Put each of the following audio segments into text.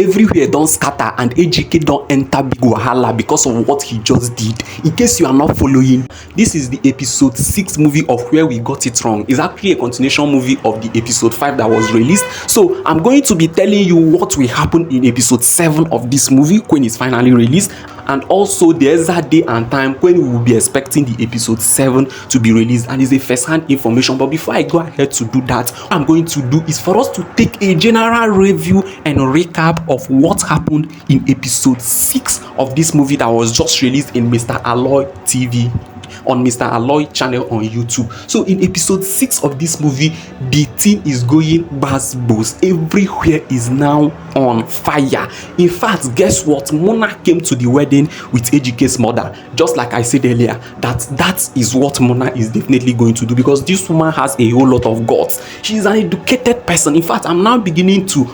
everywhere don't scatter and Ejike don't enter big wahala because of what he just did. In case you are not following, this is the episode 6 movie of Where We Got It Wrong. It's actually a continuation movie of the episode 5 that was released. So I'm going to be telling you what will happen in episode 7 of this movie when it's finally released, and also the exact day and time when we will be expecting the episode 7 to be released, and it's a first-hand information. But before I go ahead to do that, what I'm going to do is for us to take a general review and recap of what happened in episode 6 of this movie that was just released in Mr. Aloy TV, on Mr. Aloy channel on YouTube. So in episode 6 of this movie, the thing is going buzz. Everywhere is now on fire. In fact, guess what? Mona came to the wedding with Ejike's mother. Just like I said earlier, that is what Mona is definitely going to do, because this woman has a whole lot of guts. She is an educated person. In fact, I'm now beginning to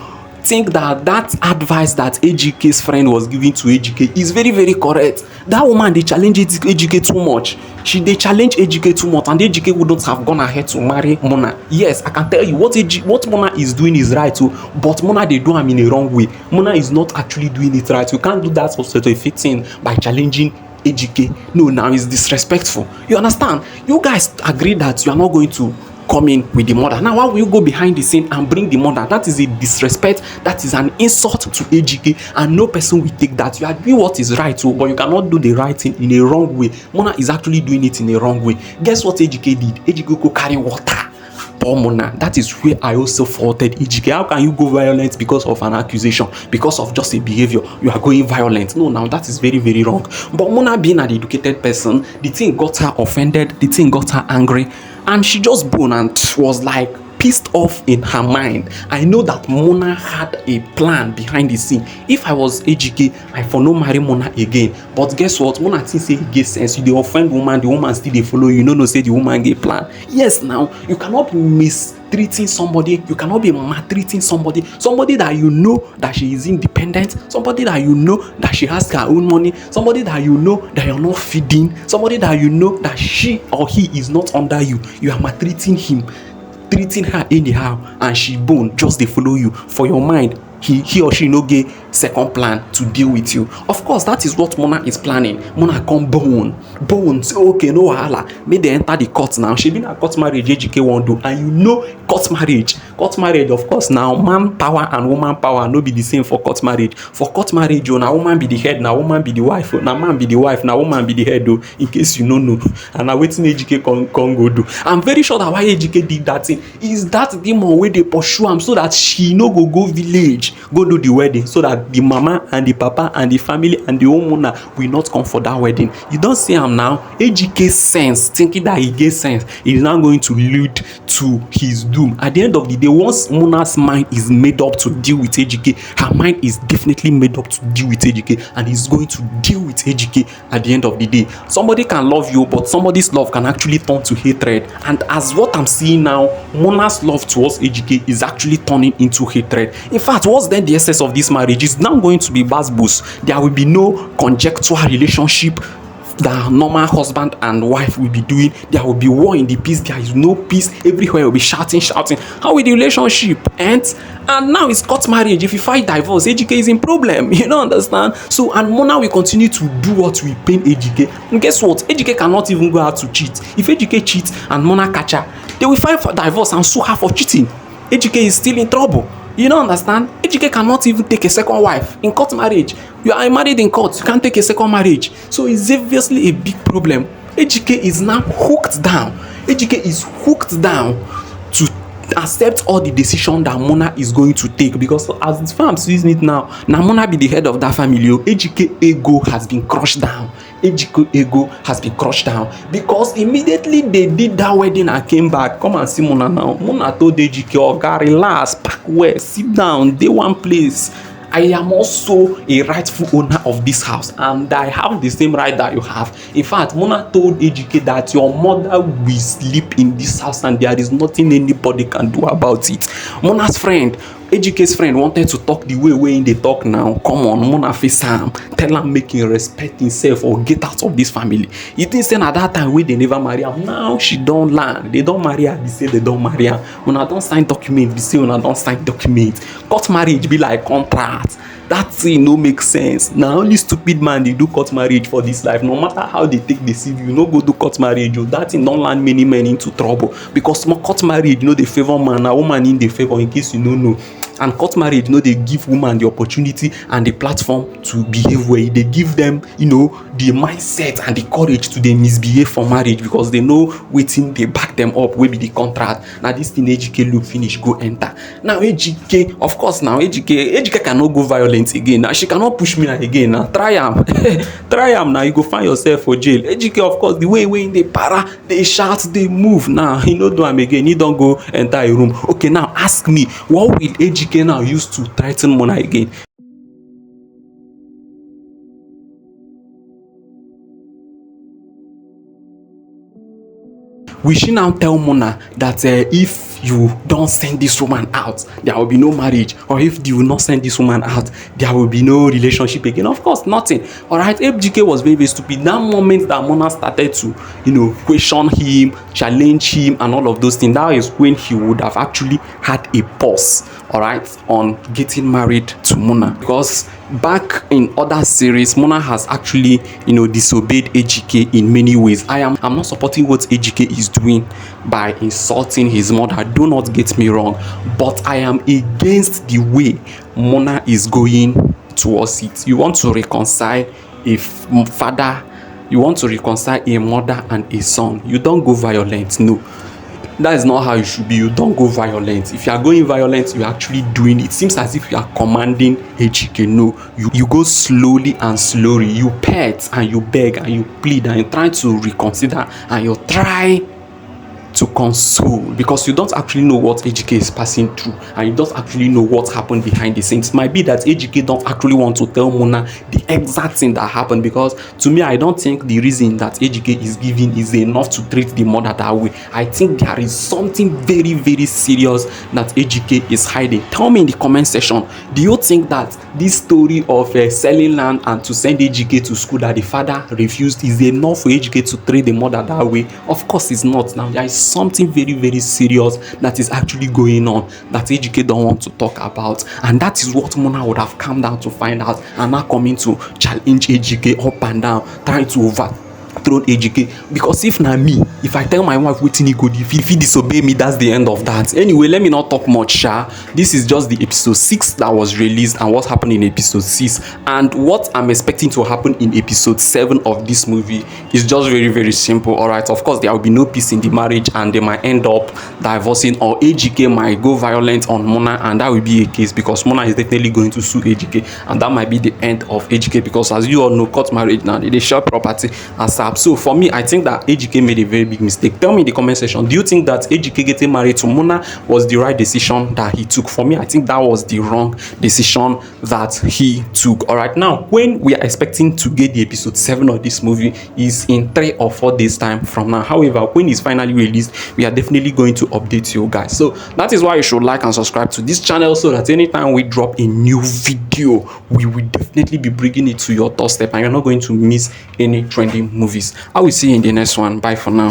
think that advice that Ejike's friend was giving to Ejike is very, very correct. That woman, they challenge Ejike too much. They challenge Ejike too much, and Ejike wouldn't have gone ahead to marry Mona. Yes, I can tell you what Mona is doing is right too, but Mona, they do him in a wrong way. Mona is not actually doing it right. You can't do that sort of thing by challenging Ejike. No, now it's disrespectful. You understand? You guys agree that you are not going to come in with the mother. Now, why will you go behind the scene and bring the mother? That is a disrespect. That is an insult to Ejike, and no person will take that. You are doing what is right too, but you cannot do the right thing in a wrong way. Mona is actually doing it in a wrong way. Guess what Ejike did? Ejike go carry water. Poor Mona. That is where I also faulted Ejike. How can you go violent because of an accusation, because of just a behavior? You are going violent. No, now that is very, very wrong. But Mona, being an educated person, the thing got her offended, the thing got her angry, and she just boned and was like pissed off in her mind. I know that Mona had a plan behind the scene. If I was Ejike, I for no marry Mona again. But guess what? Mona think say it get sense. You dey offend woman, the woman still dey follow you. No say the woman get plan. Yes, now you cannot be mistreating somebody. You cannot be maltreating somebody. Somebody that you know that she is independent. Somebody that you know that she has her own money. Somebody that you know that you're not feeding. Somebody that you know that she or he is not under you. You are maltreating him, treating her anyhow, and she bone just dey follow you. For your mind, he or she no get second plan to deal with you. Of course, that is what Mona is planning. Mona come bone say okay, no wahala, make they enter the court now. She been a court marriage Ejike won't do, and you know court marriage, of course, now man power and woman power no be the same for court marriage. For court marriage, na woman be the head, na woman be the wife, na man be the wife, na woman be the head. In case you no know, and na wetin Ejike can go do. I'm very sure that why Ejike did that thing is that demon wey dey pursue am, so that she no go village go do the wedding, so that the mama and the papa and the family and the homeowner will not come for that wedding. You don't see him now. Ejike sense, thinking that he gets sense, is now going to lead to his doom. At the end of the day, once Mona's mind is made up to deal with Ejike, her mind is definitely made up to deal with Ejike, and is going to deal with Ejike at the end of the day. Somebody can love you, but somebody's love can actually turn to hatred. And as what I'm seeing now, Mona's love towards Ejike is actually turning into hatred. In fact, what's then the essence of this marriage is now going to be buzz. There will be no conjectural relationship that normal husband and wife will be doing. There will be war in the peace. There is no peace. Everywhere will be shouting. How will the relationship end? And now it's court marriage. If you fight divorce, Ejike is in problem. You don't understand? So, and Mona will continue to do what will pain Ejike. And guess what? Ejike cannot even go out to cheat. If Ejike cheats and Mona catch her, they will file for divorce and sue her for cheating. Ejike is still in trouble. You don't understand? Ejike cannot even take a second wife in court marriage. You are married in court, you can't take a second marriage. So it's obviously a big problem. Ejike is now hooked down. Ejike is hooked down to accept all the decision that Mona is going to take, because as the fam sees it now Mona be the head of that family. Ejike ego has been crushed down. Ejike ego has been crushed down, because immediately they did that wedding and came back. Come and see Mona now. Mona told Ejike, oga, relax, pack well, sit down, dey one place. I am also a rightful owner of this house, and I have the same right that you have. In fact, Mona told Ejike that your mother will sleep in this house and there is nothing anybody can do about it. Mona's friend, Ejike's friend, wanted to talk the way they talk now. Come on, Mona face am, tell am make him respect himself or get out of this family. You think say at that time wey they never marry am, now she don land. They don marry her, be say they don marry her. Una don sign document, be say una don sign document. Court marriage be like contract. that thing no make sense. Na only stupid man dey do court marriage for this life. No matter how they take deceive you, no go do court marriage o. That thing don land many men into trouble, because court marriage no dey favour man, na woman in dey favour, in case you no know. And court marriage no dey give woman the opportunity and the platform to behave well. E dey give them, the mindset and the courage to dey misbehave for marriage, because they know wetin dey back them up, wey be the contract. Na this thing Ejike look finish go enter. Now Ejike, of course, now Ejike cannot go violent again. Now she cannot push me again. Now try am, try am. Now you go find yourself for jail. Ejike, of course, the way in the para, they shout, they move. Now he no do am again. He don't go enter a room. Okay, now ask me, what will Ejike now use to threaten Mona again? Will she now tell Mona that if you don't send this woman out, there will be no marriage? Or if you will not send this woman out, there will be no relationship again? Of course, nothing. Alright, Ejike was very, very stupid. That moment that Mona started to, question him, challenge him, and all of those things, that is when he would have actually had a pause, alright, on getting married to Mona. Because back in other series, Mona has actually, disobeyed Ejike in many ways. I'm not supporting what Ejike is doing by insulting his mother. Do not get me wrong, but I am against the way Mona is going towards it. You want to reconcile a father, you want to reconcile a mother and a son. You don't go violent. No, that is not how you should be. You don't go violent. If you are going violent, you're actually doing it. Seems as if you are commanding Ejike. No, you go slowly and slowly. You pet and you beg and you plead and you try to reconsider and you try to console, because you don't actually know what Ejike is passing through, and you don't actually know what happened behind the scenes. Might be that Ejike don't actually want to tell Mona the exact thing that happened, because to me, I don't think the reason that Ejike is giving is enough to treat the mother that way. I think there is something very, very serious that Ejike is hiding. Tell me in the comment section, do you think that this story of selling land and to send Ejike to school that the father refused is enough for Ejike to treat the mother that way? Of course it's not. Now there is something very, very serious that is actually going on that Ejike don't want to talk about, and that is what Mona would have come down to find out, and now coming to challenge Ejike up and down, trying to overthrow Ejike. Because if na me, if I tell my wife wetin he go do, if he disobey me, that's the end of that. Anyway, let me not talk much, sha. This is just the episode 6 that was released, and what happened in episode 6, and what I'm expecting to happen in episode 7 of this movie is just very, very simple. All right, of course there will be no peace in the marriage, and they might end up divorcing, or Ejike might go violent on Mona, and that will be a case, because Mona is definitely going to sue Ejike, and that might be the end of Ejike, because as you all know, court marriage now, they share property as so for me, I think that Ejike made a very big mistake. Tell me in the comment section, do you think that Ejike getting married to Mona was the right decision that he took? For me, I think that was the wrong decision that he took. All right, now when we are expecting to get the episode 7 of this movie is in 3 or 4 days time from now. However, when it's finally released, we are definitely going to update you guys. So that is why you should like and subscribe to this channel, so that anytime we drop a new video, we will definitely be bringing it to your doorstep, and you're not going to miss any trending movies. I will see you in the next one. Bye for now.